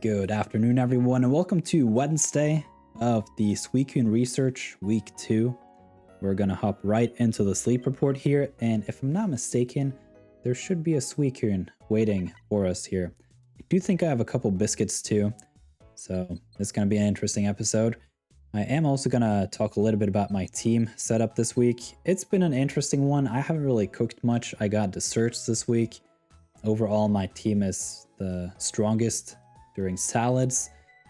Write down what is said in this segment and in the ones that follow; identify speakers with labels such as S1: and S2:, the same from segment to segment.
S1: Good afternoon, everyone, and welcome to Wednesday of the Suicune Research Week 2. We're gonna hop right into the sleep report here, and if I'm not mistaken, there should be a Suicune waiting for us here. I do think I have a couple biscuits too, so it's gonna be an interesting episode. I am also gonna talk a little bit about my team setup this week. It's been an interesting one. I haven't really cooked much. I got desserts this week. Overall, my team is the strongest during salads,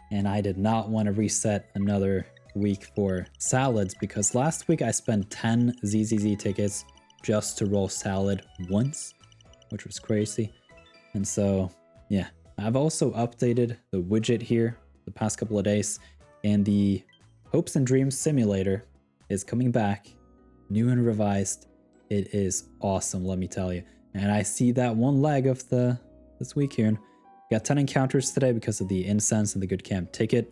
S1: and I did not want to reset another week for salads because last week I spent 10 ZZZ tickets just to roll salad once, which was crazy. And so, yeah, I've also updated the widget here the past couple of days, and the Hopes and Dreams simulator is coming back, new and revised. It is awesome, let me tell you. And I see that one leg of this week here. Got 10 encounters today because of the incense and the good camp ticket.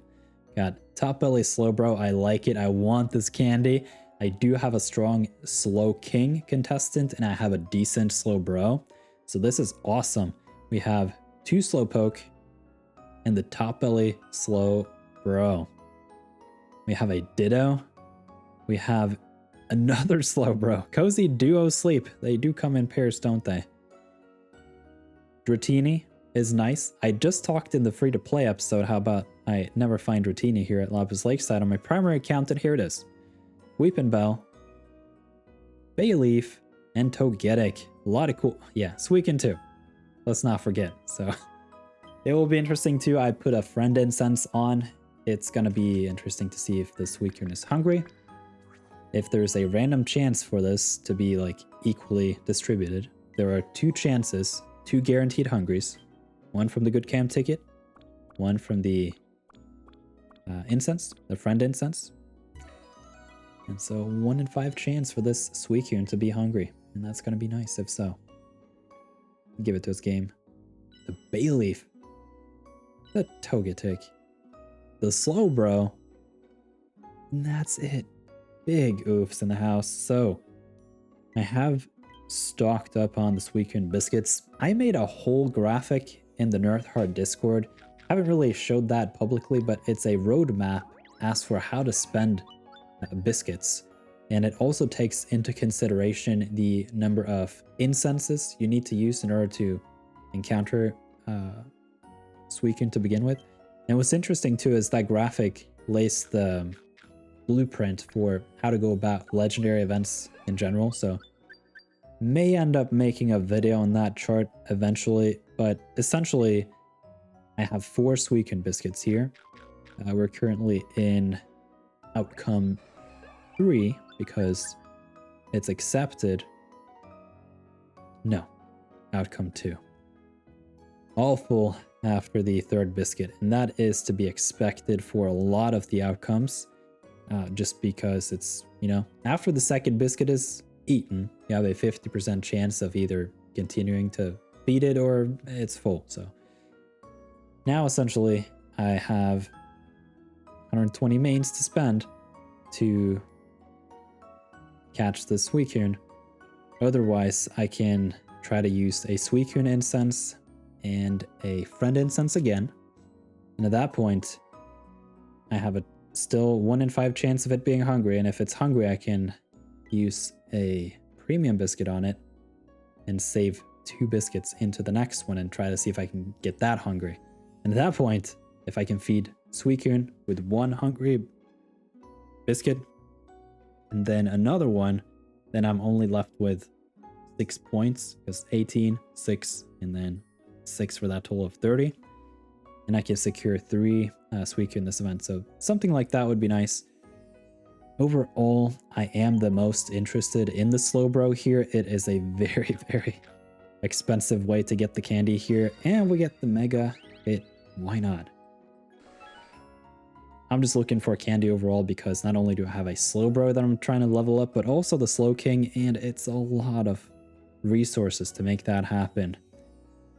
S1: Got Top Belly Slowbro. I like it. I want this candy. I do have a strong Slow King contestant, and I have a decent Slowbro. So this is awesome. We have 2 Slowpoke and the Top Belly Slowbro. We have a Ditto. We have another Slowbro. Cozy Duo Sleep. They do come in pairs, don't they? Dratini is nice. I just talked in the free-to-play episode how about I never find Dratini here at Lapis Lakeside on my primary account, and here it is. Weepin' Bell, Bayleaf, and Togetic. A lot of cool... Yeah, Suicune too. Let's not forget. So, it will be interesting too. I put a friend incense on. It's gonna be interesting to see if the Suicune is hungry. If there's a random chance for this to be like equally distributed. There are 2 chances, 2 guaranteed hungries. One from the good camp ticket, one from the incense, the friend incense. And so 1 in 5 chance for this Suicune to be hungry. And that's going to be nice if so. Give it to his game. The Bayleaf. The Togetic. The Slowbro. And that's it. Big oofs in the house. So I have stocked up on the Suicune biscuits. I made a whole graphic in the nirtheart Discord. I haven't really showed that publicly, but it's a roadmap as for how to spend biscuits. And it also takes into consideration the number of incenses you need to use in order to encounter Suicune to begin with. And what's interesting too is that graphic lays the blueprint for how to go about legendary events in general. So may end up making a video on that chart eventually, but essentially I have 4 Suicune biscuits here. We're currently in outcome 3 because it's accepted. No, outcome 2. All full after the 3rd biscuit, and that is to be expected for a lot of the outcomes, just because it's, you know, after the 2nd biscuit is eaten, you have a 50% chance of either continuing to feed it or it's full. So now essentially I have 120 mains to spend to catch this Suicune. Otherwise I can try to use a Suicune incense and a friend incense again, and at that point I have a still 1 in 5 chance of it being hungry, and if it's hungry I can use a premium biscuit on it and save 2 biscuits into the next one and try to see if I can get that hungry. And at that point, if I can feed Suicune with 1 hungry biscuit and then another one, then I'm only left with 6 points, because 18, 6, and then 6 for that total of 30. And I can secure 3 Suicune this event, so something like that would be nice. Overall, I am the most interested in the Slowbro here. It is a very, very expensive way to get the candy here, and we get the Mega Hit. Why not? I'm just looking for candy overall because not only do I have a Slowbro that I'm trying to level up, but also the Slow King, and it's a lot of resources to make that happen.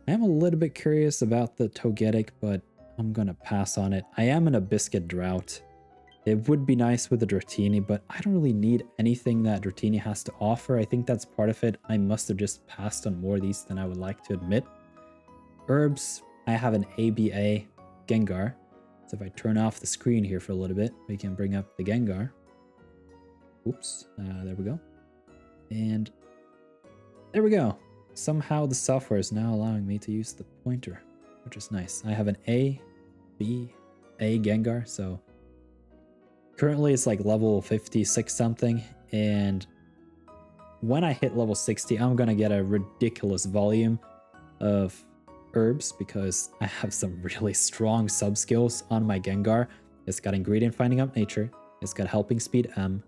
S1: I am a little bit curious about the Togetic, but I'm gonna pass on it. I am in a biscuit drought. It would be nice with the Dratini, but I don't really need anything that Dratini has to offer. I think that's part of it. I must have just passed on more of these than I would like to admit. Herbs, I have an ABA Gengar. So if I turn off the screen here for a little bit, we can bring up the Gengar. Oops, there we go. And there we go. Somehow the software is now allowing me to use the pointer, which is nice. I have an A, B, A Gengar, so currently it's like level 56 something, and when I hit level 60, I'm gonna get a ridiculous volume of herbs because I have some really strong sub skills on my Gengar. It's got ingredient finding up nature, it's got helping speed M,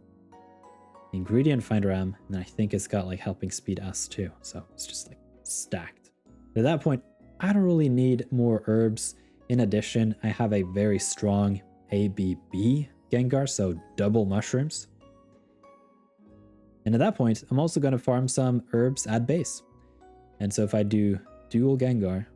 S1: ingredient finder M, and I think it's got like helping speed S too. So it's just like stacked. At that point, I don't really need more herbs. In addition, I have a very strong ABB Gengar, so double mushrooms. And at that point, I'm also going to farm some herbs at base. And so if I do dual Gengar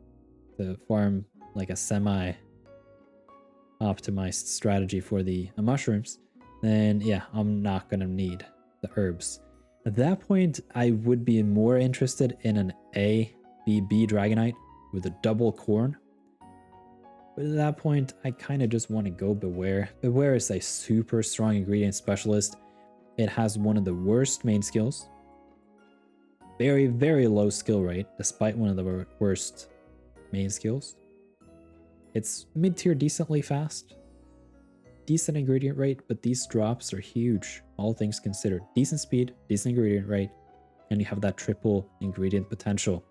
S1: to farm like a semi-optimized strategy for the mushrooms, then yeah, I'm not going to need the herbs. At that point, I would be more interested in an ABB Dragonite with a double corn. But at that point, I kind of just want to go Beware. Beware is a super strong ingredient specialist. It has one of the worst main skills. Very, very low skill rate, despite one of the worst main skills. It's mid-tier decently fast. Decent ingredient rate, but these drops are huge, all things considered. Decent speed, decent ingredient rate, and you have that triple ingredient potential.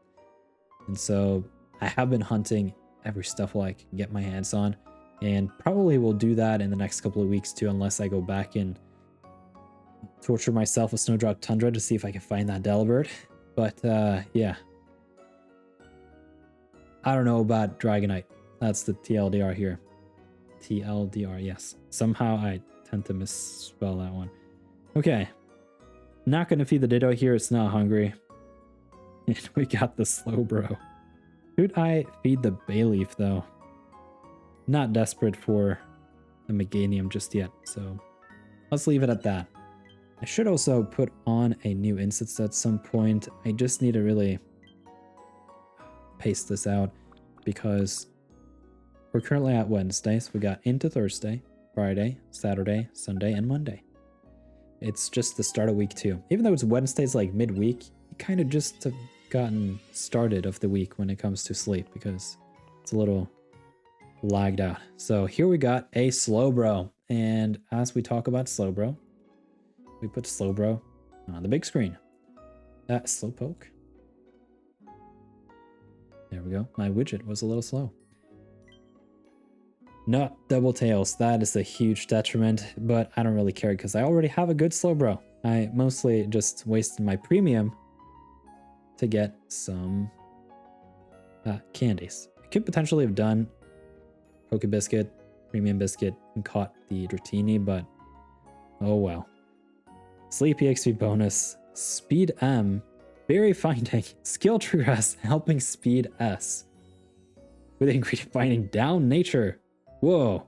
S1: And so I have been hunting every stuff I can get my hands on, and probably will do that in the next couple of weeks too, unless I go back and torture myself with Snowdrop Tundra to see if I can find that Delibird. But yeah, I don't know about Dragonite. That's the TLDR here. TLDR, yes. Somehow I tend to misspell that one. Okay. Not gonna feed the Ditto here, it's not hungry. And we got the Slowbro. Should I feed the Bayleaf though? Not desperate for a Meganium just yet, so let's leave it at that. I should also put on a new instance at some point. I just need to really paste this out because we're currently at Wednesday, so we got into Thursday, Friday, Saturday, Sunday, and Monday. It's just the start of week 2. Even though it's Wednesdays like midweek, you kind of just have gotten started of the week when it comes to sleep because it's a little lagged out. So here we got a Slowbro, and as we talk about Slowbro, we put Slowbro on the big screen. Slowpoke. There we go. My widget was a little slow. Not double tails. That is a huge detriment, but I don't really care because I already have a good Slowbro. I mostly just wasted my premium to get some candies. I could potentially have done Poke Biscuit, Premium Biscuit, and caught the Dratini, but oh well. Sleep EXP bonus, Speed M, Berry Finding, Skill Trigger S, Helping Speed S. With ingredient finding down nature. Whoa.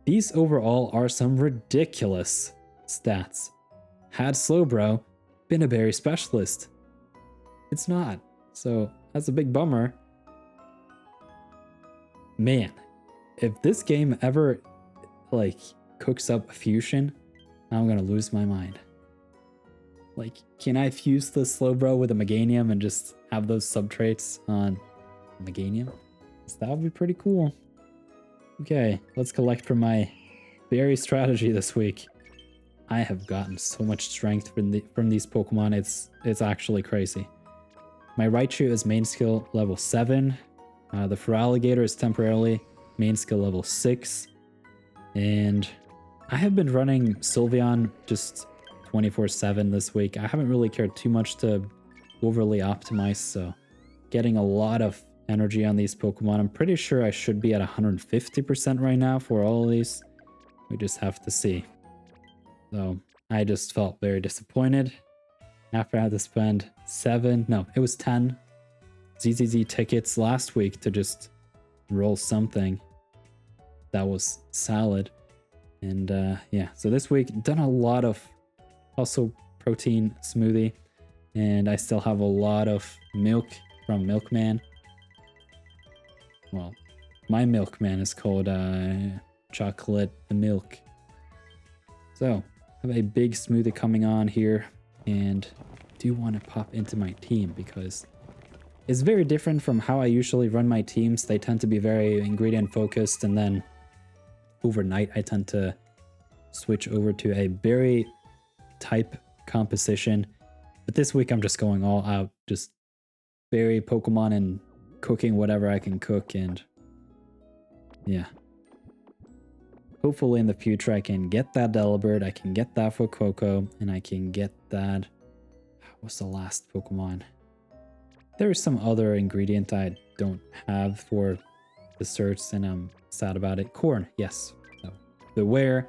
S1: These overall are some ridiculous stats. Had Slowbro been a berry specialist? It's not. So that's a big bummer. Man, if this game ever like cooks up a fusion, I'm gonna lose my mind. Like, can I fuse the Slowbro with a Meganium and just have those subtraits on Meganium? That would be pretty cool. Okay, let's collect from my berry strategy this week. I have gotten so much strength from these Pokemon, it's actually crazy. My Raichu is main skill level 7. The Feraligatr is temporarily main skill level 6. And I have been running Sylveon just 24/7 this week. I haven't really cared too much to overly optimize, so getting a lot of energy on these Pokemon. I'm pretty sure I should be at 150% right now for all of these. We just have to see. So I just felt very disappointed after I had to spend 10 ZZZ tickets last week to just roll something that was solid. And yeah, so this week done a lot of also protein smoothie, and I still have a lot of milk from Milkman. Well, My milkman is called chocolate milk. So, I have a big smoothie coming on here, and do want to pop into my team because it's very different from how I usually run my teams. They tend to be very ingredient focused, and then overnight I tend to switch over to a berry type composition. But this week I'm just going all out, just berry Pokemon and cooking whatever I can cook, and yeah. Hopefully in the future I can get that Delibird, I can get that for Coco, and I can get that... What's the last Pokemon? There's some other ingredient I don't have for the search, and I'm sad about it. Corn, yes. So, Beware,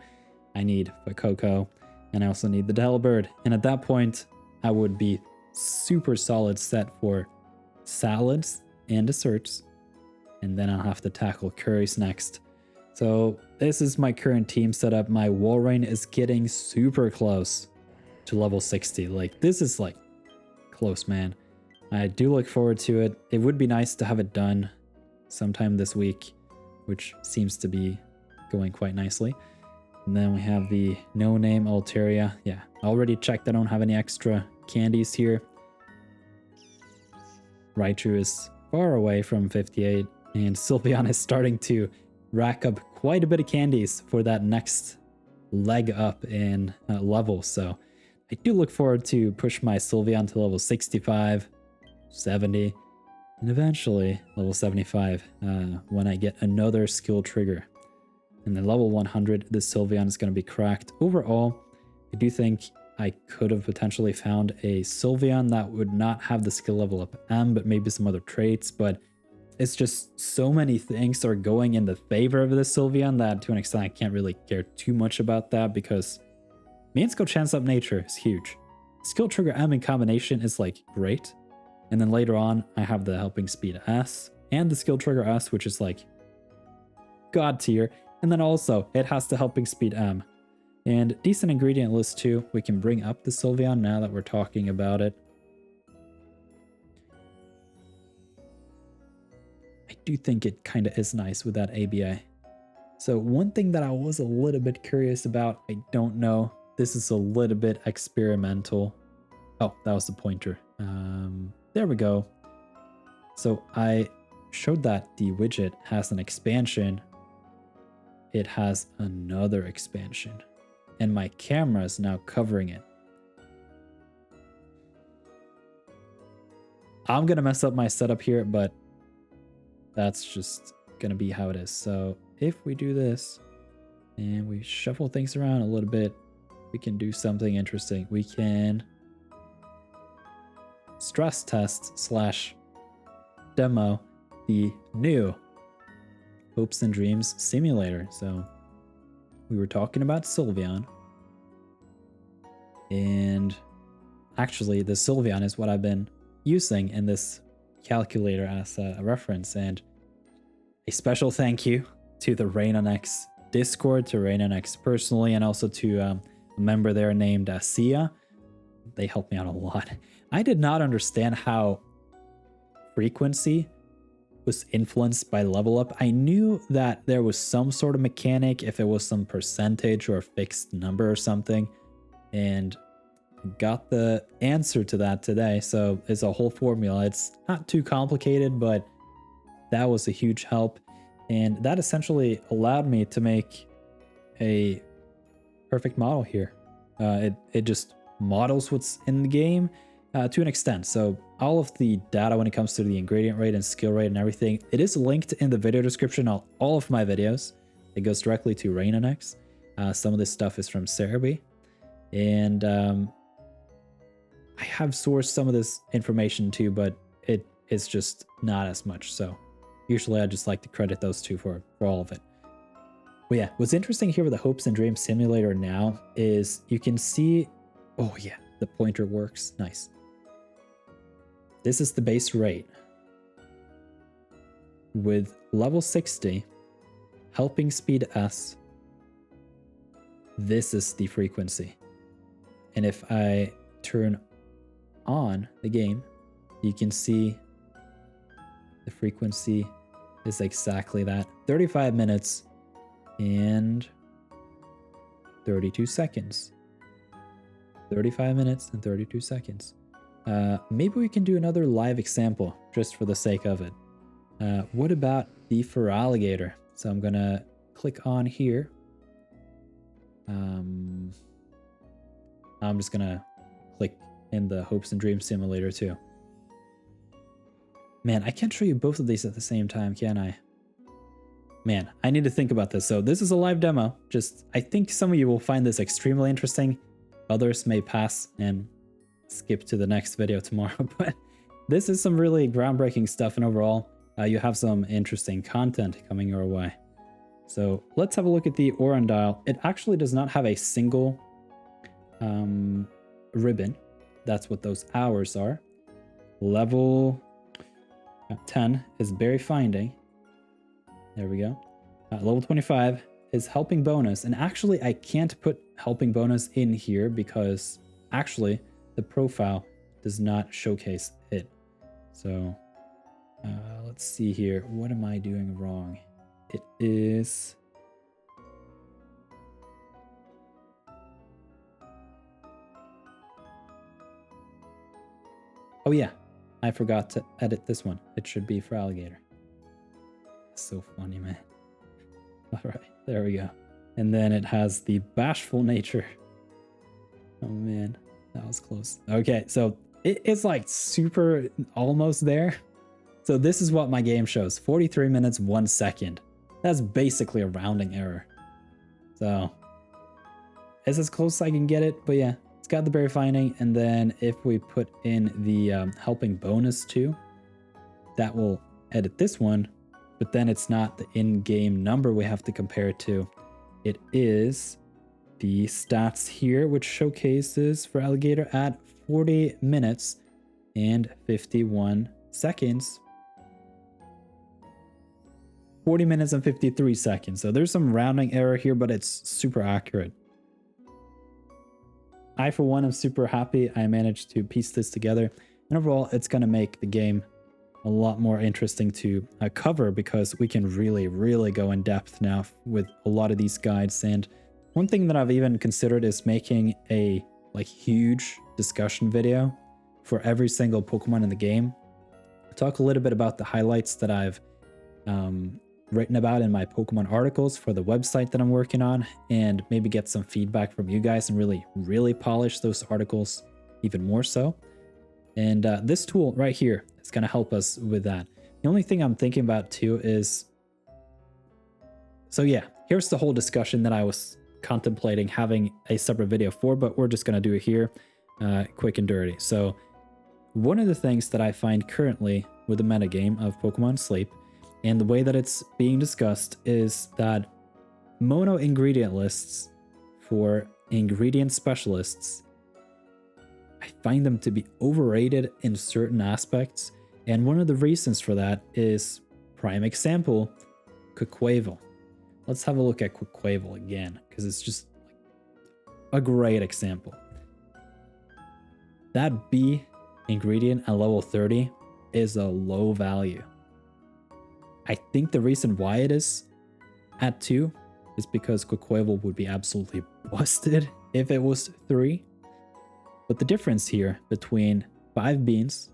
S1: I need for Coco, and I also need the Delibird. And at that point, I would be super solid set for salads and desserts, and then I'll have to tackle curries next. So this is my current team setup. My Walrein is getting super close to level 60. Like, this is like close, man. I do look forward to it. It would be nice to have it done sometime this week, which seems to be going quite nicely. And then we have the no-name Altaria. Yeah, I already checked. I don't have any extra candies here. Raichu is far away from 58, and Sylveon is starting to rack up quite a bit of candies for that next leg up in level. So I do look forward to push my Sylveon to level 65, 70, and eventually level 75 when I get another skill trigger. And then level 100, the Sylveon is going to be cracked. Overall, I do think I could have potentially found a Sylveon that would not have the skill level up M, but maybe some other traits, but it's just so many things are going in the favor of the Sylveon that to an extent I can't really care too much about that, because main skill chance up nature is huge. Skill trigger M in combination is like great. And then later on I have the helping speed S and the skill trigger S, which is like god tier. And then also it has the helping speed M. And decent ingredient list too. We can bring up the Sylveon now that we're talking about it. I do think it kind of is nice with that ABA. So one thing that I was a little bit curious about, I don't know. This is a little bit experimental. Oh, that was the pointer. There we go. So I showed that the widget has an expansion. It has another expansion. And my camera is now covering it. I'm going to mess up my setup here, but that's just going to be how it is. So if we do this and we shuffle things around a little bit, we can do something interesting. We can stress test / demo the new Hopes and Dreams simulator. So we were talking about Sylveon, and actually the Sylveon is what I've been using in this calculator as a reference. And a special thank you to the RaenonX Discord, to RaenonX personally, and also to a member there named Sia. They helped me out a lot. I did not understand how frequency was influenced by level up. I knew that there was some sort of mechanic, if it was some percentage or a fixed number or something, and got the answer to that today. So it's a whole formula. It's not too complicated, but that was a huge help. And that essentially allowed me to make a perfect model here. It just models what's in the game to an extent. So all of the data when it comes to the ingredient rate and skill rate and everything, it is linked in the video description on all of my videos. It goes directly to RaenonX. Some of this stuff is from Serebii. And I have sourced some of this information too, but it's just not as much. So usually I just like to credit those two for all of it. But yeah, what's interesting here with the Hopes and Dreams simulator now is you can see, oh yeah, the pointer works. Nice. This is the base rate. With level 60, helping speed S, this is the frequency. And if I turn on the game, you can see the frequency is exactly that. 35 minutes and 32 seconds. 35 minutes and 32 seconds. Maybe we can do another live example just for the sake of it. What about the Feraligatr? So I'm gonna click on here. I'm just gonna click in the Hopes and Dreams Simulator too. Man, I can't show you both of these at the same time, can I? Man, I need to think about this. So this is a live demo. Just, I think some of you will find this extremely interesting. Others may pass and skip to the next video tomorrow. But this is some really groundbreaking stuff. And overall, you have some interesting content coming your way. So let's have a look at the Orondile. It actually does not have a single ribbon. That's what those hours are. Level 10 is berry finding. There we go. Level 25 is helping bonus. And actually, I can't put helping bonus in here because actually the profile does not showcase it. So let's see here. What am I doing wrong? It is... Oh yeah, I forgot to edit this one. It should be for alligator. So funny, man. All right, there we go. And then it has the bashful nature. Oh man, that was close. Okay, so it's like super almost there. So this is what my game shows. 43 minutes, 1 second. That's basically a rounding error. So it's as close as I can get it, but yeah. It's got the berry finding, and then if we put in the helping bonus too, that will edit this one, but then it's not the in-game number we have to compare it to. It is the stats here, which showcases for alligator at 40 minutes and 51 seconds. 40 minutes and 53 seconds. So there's some rounding error here, but it's super accurate. I, for one, am super happy I managed to piece this together. And overall, it's going to make the game a lot more interesting to cover because we can really go in depth now with a lot of these guides. And one thing that I've even considered is making a huge discussion video for every single Pokemon in the game. Talk a little bit about the highlights that I've written about in my Pokemon articles for the website that I'm working on, and maybe get some feedback from you guys and really polish those articles even more so. And this tool right here is going to help us with that. The only thing I'm thinking about too is, so yeah, here's the whole discussion that I was contemplating having a separate video for, but we're just going to do it here quick and dirty. So one of the things that I find currently with the metagame of Pokemon Sleep and the way that it's being discussed is that mono ingredient lists for ingredient specialists, I find them to be overrated in certain aspects. And one of the reasons for that is, prime example, Quaquaval. Let's have a look at Quaquaval again, because it's just a great example. That B ingredient at level 30 is a low value. I think the reason why it is at 2 is because Quaquaval would be absolutely busted if it was 3. But the difference here between 5 beans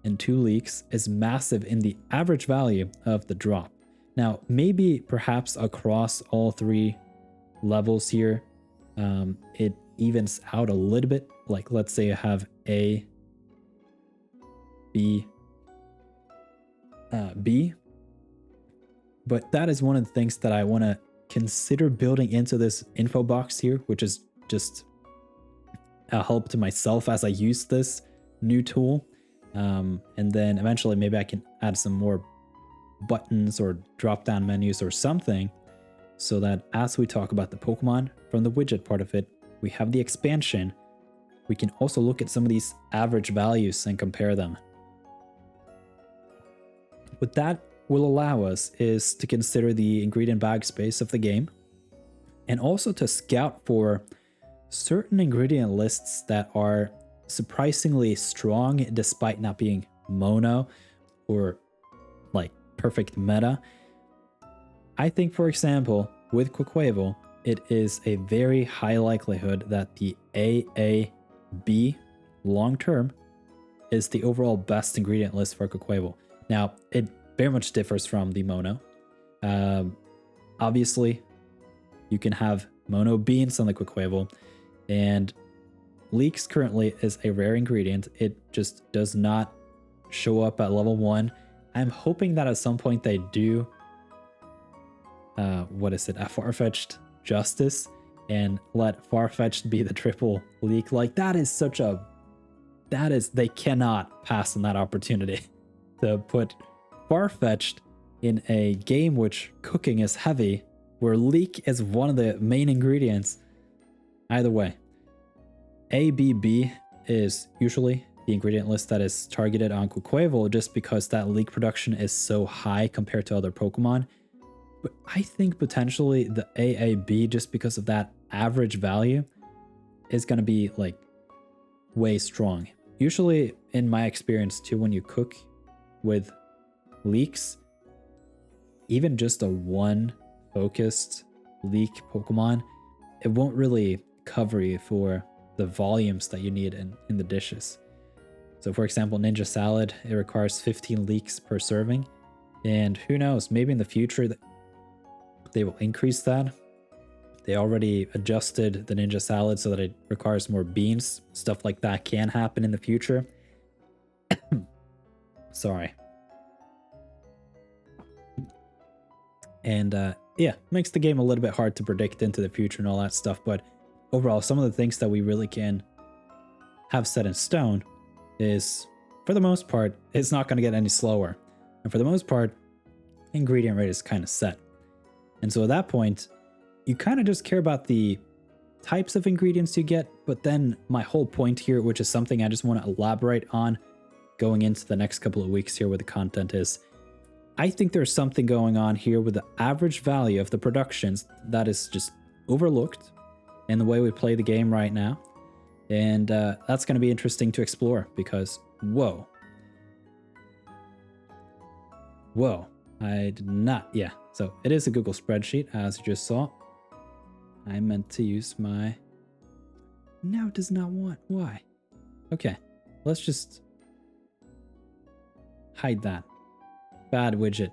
S1: and 2 leeks is massive in the average value of the drop. Now, maybe perhaps across all 3 levels here, it evens out a little bit. Like, let's say you have A, B, B. But that is one of the things that I want to consider building into this info box here, which is just a help to myself as I use this new tool. And then eventually maybe I can add some more buttons or drop-down menus or something, so that as we talk about the Pokemon from the widget part of it, we have the expansion. We can also look at some of these average values and compare them. What that will allow us is to consider the ingredient bag space of the game, and also to scout for certain ingredient lists that are surprisingly strong despite not being mono, or perfect meta. I think, for example, with Quaquaval, it is a very high likelihood that the AAB long-term is the overall best ingredient list for Quaquaval. Now, it very much differs from the mono. Obviously, you can have mono beans on the Quaquaval, and leeks currently is a rare ingredient. It just does not show up at level 1. I'm hoping that at some point they do a Farfetch'd justice and let Farfetch'd be the triple leek. Like, they cannot pass on that opportunity to put Farfetch'd in a game which cooking is heavy, where leek is one of the main ingredients. Either way, ABB is usually the ingredient list that is targeted on Quaquaval just because that leek production is so high compared to other Pokemon. But I think potentially the AAB, just because of that average value, is going to be like way strong. Usually, in my experience too, when you cook with leeks, even just a one focused leek Pokemon, it won't really cover you for the volumes that you need in the dishes. So for example, Ninja Salad, it requires 15 leeks per serving. And who knows, maybe in the future they will increase that. They already adjusted the Ninja Salad so that it requires more beans. Stuff like that can happen in the future. Sorry. And yeah, makes the game a little bit hard to predict into the future and all that stuff. But overall, some of the things that we really can have set in stone is, for the most part, it's not going to get any slower. And for the most part, ingredient rate is kind of set. And so at that point, you kind of just care about the types of ingredients you get. But then my whole point here, which is something I just want to elaborate on going into the next couple of weeks here with the content, is I think there's something going on here with the average value of the productions that is just overlooked in the way we play the game right now. And that's going to be interesting to explore because, whoa, I did not, yeah. So it is a Google Spreadsheet, as you just saw. I meant to use my, now it does not want, why? Okay, let's just hide that. Bad widget.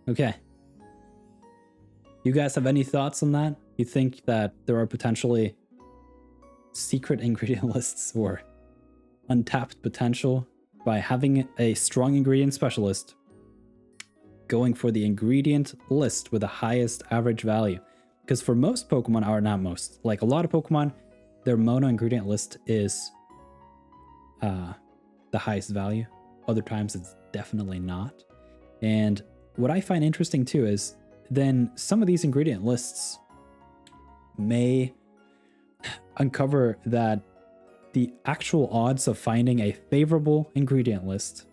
S1: Okay. You guys have any thoughts on that? You think that there are potentially secret ingredient lists or untapped potential by having a strong ingredient specialist going for the ingredient list with the highest average value? Because for most Pokemon, or not most, like a lot of Pokemon, their mono ingredient list is the highest value. Other times it's definitely not. And what I find interesting too is then some of these ingredient lists may uncover that the actual odds of finding a favorable ingredient list,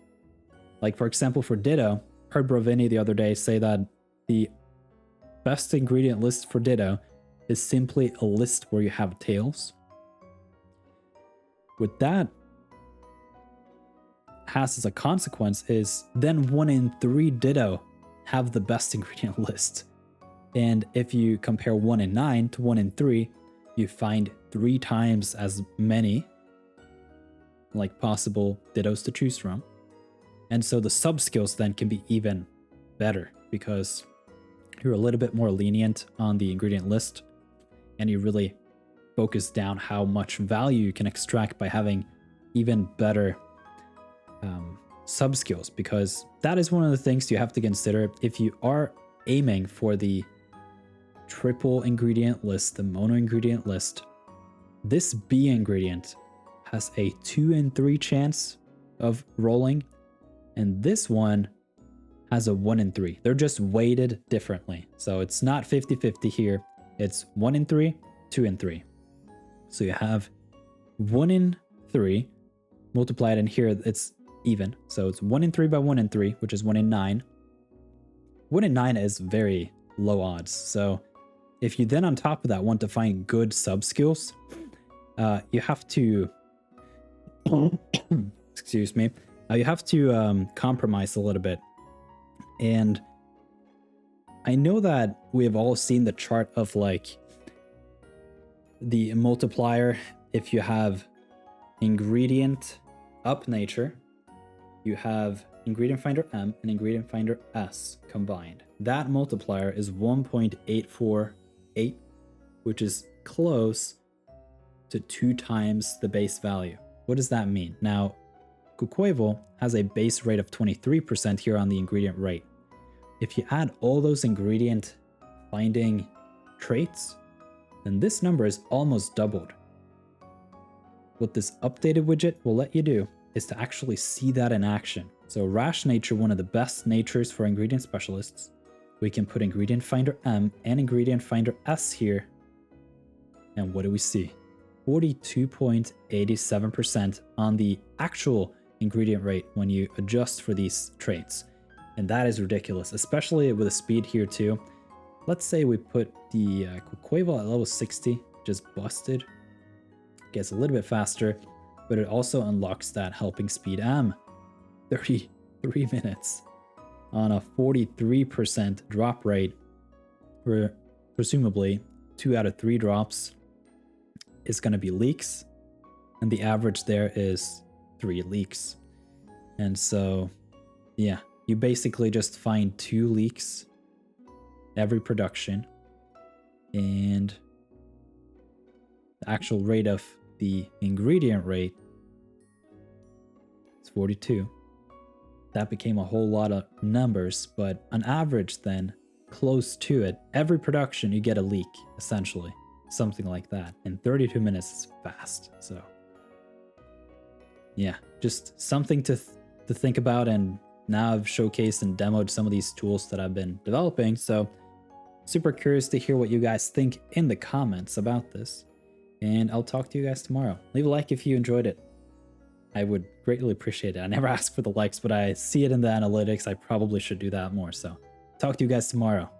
S1: like for example for Ditto, heard Brovinnie the other day say that the best ingredient list for Ditto is simply a list where you have tails. With that has as a consequence is then 1 in 3 Ditto have the best ingredient list. And if you compare 1 in 9 to 1 in 3, you find 3 times as many like possible Dittos to choose from. And so the sub skills then can be even better because you're a little bit more lenient on the ingredient list and you really focus down how much value you can extract by having even better sub skills, because that is one of the things you have to consider if you are aiming for the triple ingredient list, the mono ingredient list. This B ingredient has a 2 in 3 chance of rolling, and this one has a 1 in 3. They're just weighted differently. So it's not 50-50 here. It's 1 in 3, 2 in 3. So you have 1 in 3 multiplied, and here it's even. So it's 1 in 3 by 1 in 3, which is 1 in 9. 1 in 9 is very low odds. So if you then on top of that want to find good sub skills, you have to excuse me, you have to compromise a little bit And I know that we have all seen the chart of like the multiplier. If you have ingredient up nature, you have ingredient finder M and ingredient finder S combined. That multiplier is 1.848, which is close to 2 times the base value. What does that mean? Now, Cucuevo has a base rate of 23% here on the ingredient rate. If you add all those ingredient finding traits, then this number is almost doubled. What this updated widget will let you do is to actually see that in action. So Rash Nature, one of the best natures for ingredient specialists, we can put ingredient finder M and ingredient finder S here. And what do we see? 42.87% on the actual ingredient rate when you adjust for these traits. And that is ridiculous, especially with a speed here too. Let's say we put the Cucuevo at level 60, just busted. Gets a little bit faster, but it also unlocks that helping speed M. 33 minutes on a 43% drop rate, where presumably 2 out of 3 drops is going to be leaks, and the average there is 3 leaks. And so, yeah, you basically just find 2 leaks every production, and the actual rate of the ingredient rate is 42. That became a whole lot of numbers, but on average then, close to it, every production you get a leak, essentially. Something like that. And 32 minutes is fast, so. Yeah, just something to think about, and now I've showcased and demoed some of these tools that I've been developing, so super curious to hear what you guys think in the comments about this. And I'll talk to you guys tomorrow. Leave a like if you enjoyed it. I would greatly appreciate it. I never ask for the likes, but I see it in the analytics. I probably should do that more. So talk to you guys tomorrow.